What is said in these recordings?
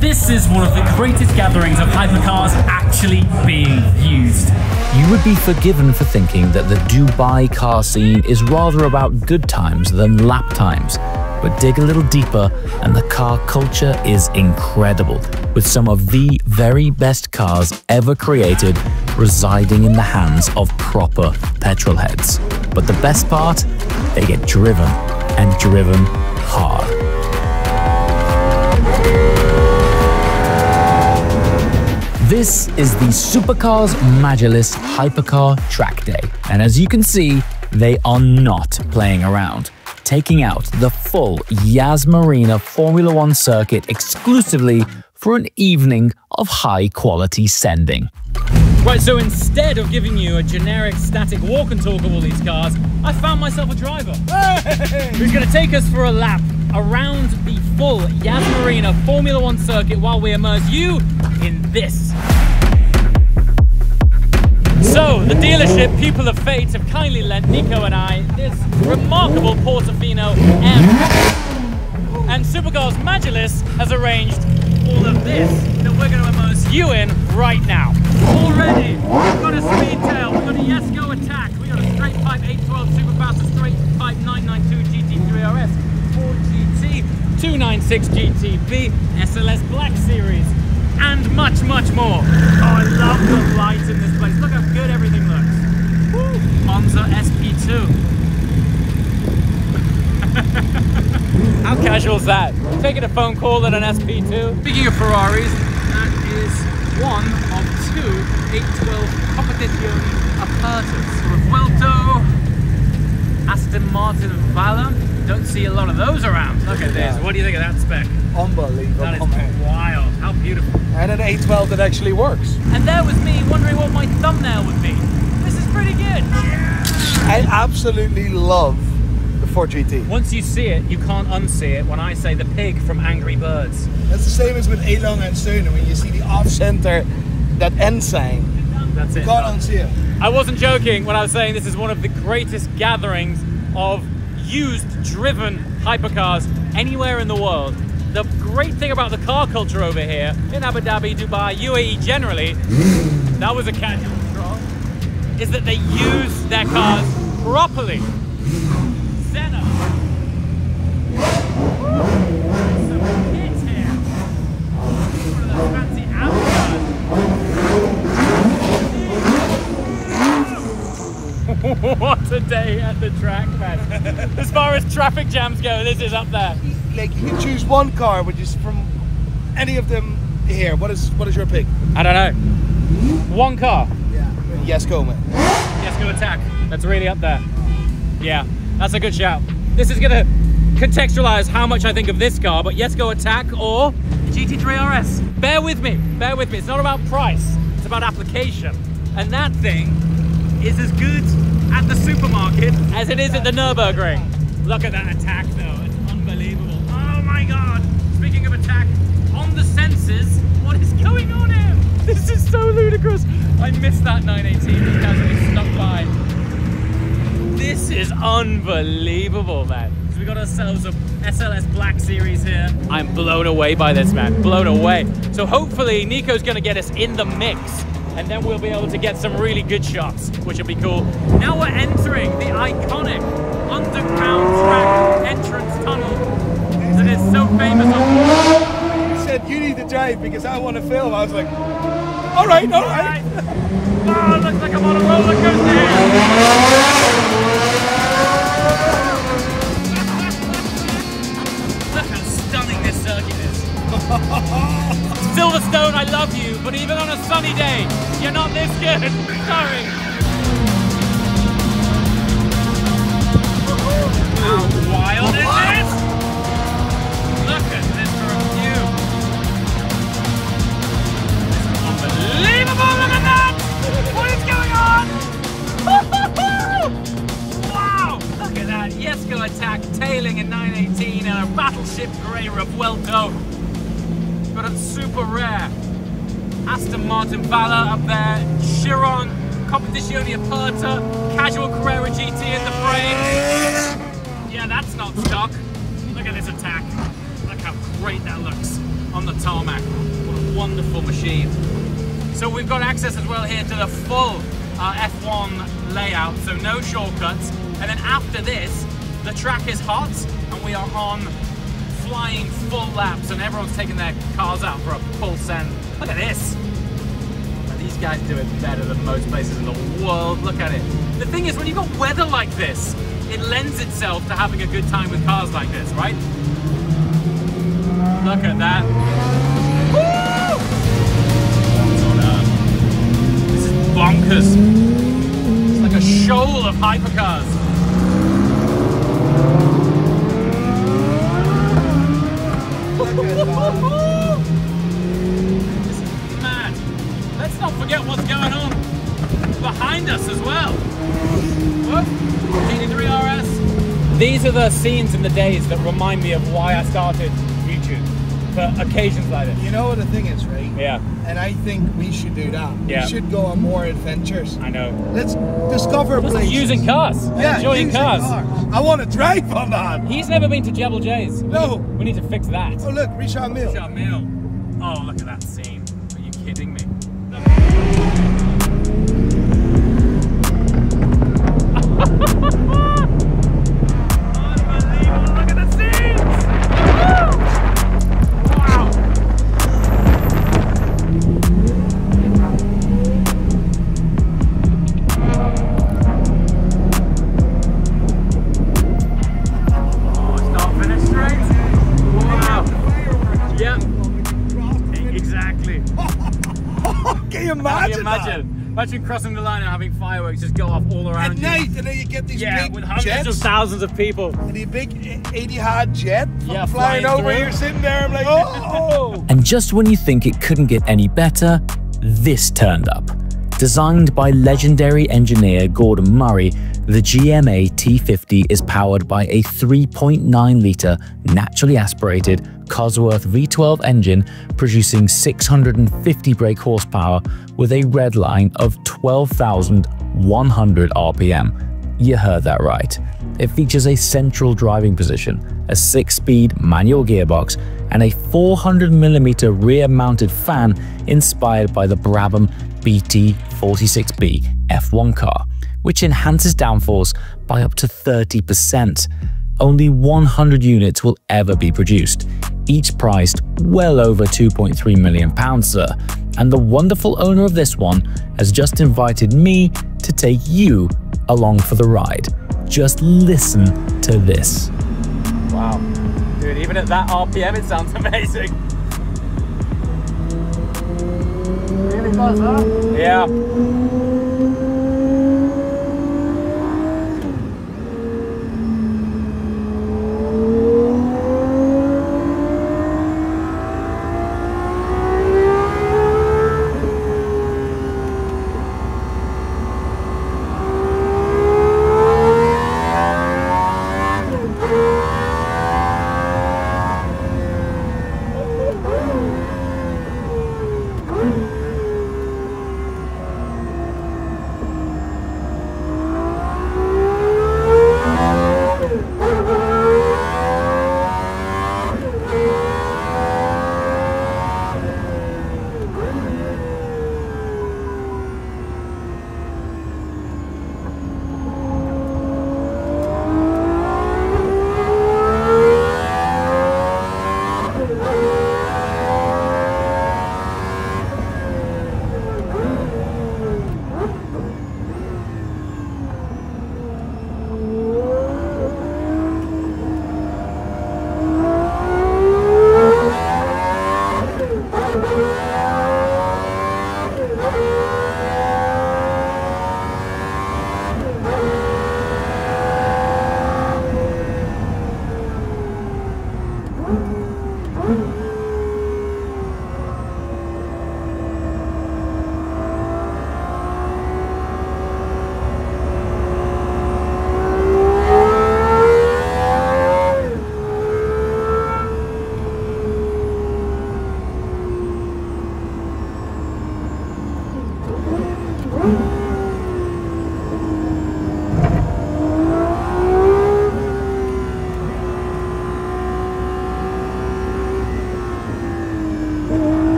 This is one of the greatest gatherings of hypercars actually being used. You would be forgiven for thinking that the Dubai car scene is rather about good times than lap times. But dig a little deeper and the car culture is incredible, with some of the very best cars ever created residing in the hands of proper petrol heads. But the best part? They get driven, and driven hard. This is the Supercars Majlis Hypercar Track Day, and as you can see, they are not playing around, taking out the full Yas Marina Formula One circuit exclusively for an evening of high-quality sending. Right, so instead of giving you a generic static walk and talk of all these cars, I found myself a driver who's going to take us for a lap around the full Yas Marina Formula One circuit while we immerse you in this. So, the dealership People of Fate have kindly lent Nico and I this remarkable Portofino M. And Supercars Majlis has arranged all of this that we're going to immerse you in right now. Already, we've got a Speedtail, we've got a Yesco Attack, we've got a Straight Pipe 812 Superfast, a Straight Pipe 992 GT3 RS, Ford GT, 296 GTB, SLS Black Series, and much, much more. Oh, I love the lights in this place. Look how good everything looks. Woo. Monza SP2. How casual is that? Taking a phone call at an SP2. Speaking of Ferraris, that is one of two 812 Competizioni Apertas. Revuelto, Aston Martin Valor. Don't see a lot of those around. Look at this. What do you think of that spec? Unbelievable. That is wild. How beautiful. And an 812 that actually works. And there was me wondering what my thumbnail would be. This is pretty good. I absolutely love the Ford GT. Once you see it, you can't unsee it when I say the pig from Angry Birds. That's the same as with Elon and Stoner. When you see the off-center, that end sign, that's it. You can't unsee it. I wasn't joking when I was saying this is one of the greatest gatherings of used, driven hypercars anywhere in the world. The great thing about the car culture over here, in Abu Dhabi, Dubai, UAE generally, that was a casual drop, is that they use their cars properly. Senna. Some hits here. One of those fancy Audi cars. What a day at the track, man. As far as traffic jams go, this is up there. Like, you can choose one car, which is from any of them here. What is your pick? I don't know. One car. Yeah. Yesco, man. Yesco Attack. That's really up there. Yeah, that's a good shout. This is gonna contextualize how much I think of this car, but Yesco Attack or GT3 RS. Bear with me, bear with me. It's not about price, it's about application. And that thing is as good at the supermarket as it is at the Nürburgring. Look at that Attack though, it's unbelievable. Oh my God. Speaking of Attack, on the senses, what is going on here? This is so ludicrous. I missed that 918 that casually snuck by. This is unbelievable, man. So we got ourselves a SLS Black Series here. I'm blown away by this, man, blown away. So hopefully Nico's gonna get us in the mix and then we'll be able to get some really good shots, which will be cool. Now we're entering the iconic underground track entrance tunnel that is so famous. You said you need to drive because I want to film. I was like, all right. Oh, it looks like I'm on a roller coaster here. Look how stunning this circuit is. Silverstone, I love you, but even on a sunny day, you're not this good. Sorry. How wild is this? Look at this for a view. Unbelievable, look at that! What is going on? Wow! Look at that. Yesco Attack tailing in 918 and a battleship grey Revuelto. Got a super rare Aston Martin Valor up there. Chiron, Competizioni Aperta, casual Carrera GT in the frame. Yeah, that's not stock. Look at this Attack. Look how great that looks on the tarmac. wonderful machine. So we've got access as well here to the full F1 layout, so no shortcuts. And then after this, the track is hot and we are on flying full laps and everyone's taking their cars out for a full send. Look at this. These guys do it better than most places in the world. Look at it. The thing is, when you've got weather like this, it lends itself to having a good time with cars like this, right? Look at that. Woo! What's on earth? This is bonkers. It's like a shoal of hypercars. This is mad. Let's not forget what's going on behind us as well. Whoop. GT3 RS. These are the scenes and the days that remind me of why I started YouTube, for occasions like this. You know what the thing is, right? Yeah. And I think we should do that. Yeah. We should go on more adventures. I know. Let's discover Just places. using cars. Yeah, Enjoying using cars. I want to drive on that. He's never been to JWW's. No. We need to fix that. Oh look, Richard Mille. Richard Mille. Oh, look at that scene. Are you kidding me? Unbelievable, look at the scenes! Wow! Oh, start finish straight. Wow. Yep. Exactly. Can you imagine that? Imagine crossing the line and having fireworks just go off all around At you. night, and then you get these big with hundreds jets. of thousands of people. And the big 80-yard jet Yeah, flying flying over. through. You're sitting there, I'm like, oh! And just when you think it couldn't get any better, this turned up. Designed by legendary engineer Gordon Murray, the Gma T.50 is powered by a 3.9-litre naturally aspirated Cosworth V12 engine producing 650 brake horsepower with a red line of 12,100 RPM. You heard that right. It features a central driving position, a 6-speed manual gearbox, and a 400mm rear-mounted fan inspired by the Brabham BT46B F1 car, which enhances downforce by up to 30%. Only 100 units will ever be produced, each priced well over £2.3 million, sir. And the wonderful owner of this one has just invited me to take you along for the ride. Just listen to this. Wow. Dude, even at that RPM, it sounds amazing. Really does, huh? Yeah.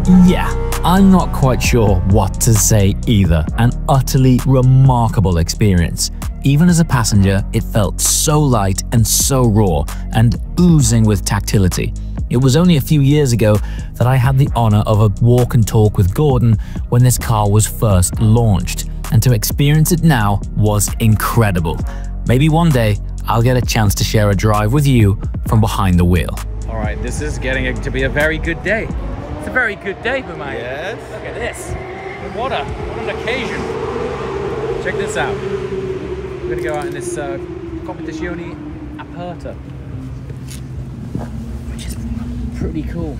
Yeah, I'm not quite sure what to say either. An utterly remarkable experience. Even as a passenger, it felt so light and so raw and oozing with tactility. It was only a few years ago that I had the honor of a walk and talk with Gordon when this car was first launched, and to experience it now was incredible. Maybe one day I'll get a chance to share a drive with you from behind the wheel. All right, this is getting to be a very good day. It's a very good day for mine. Yes. Look at this. What an occasion. Check this out. We're gonna go out in this Competizione Aperta, which is pretty cool.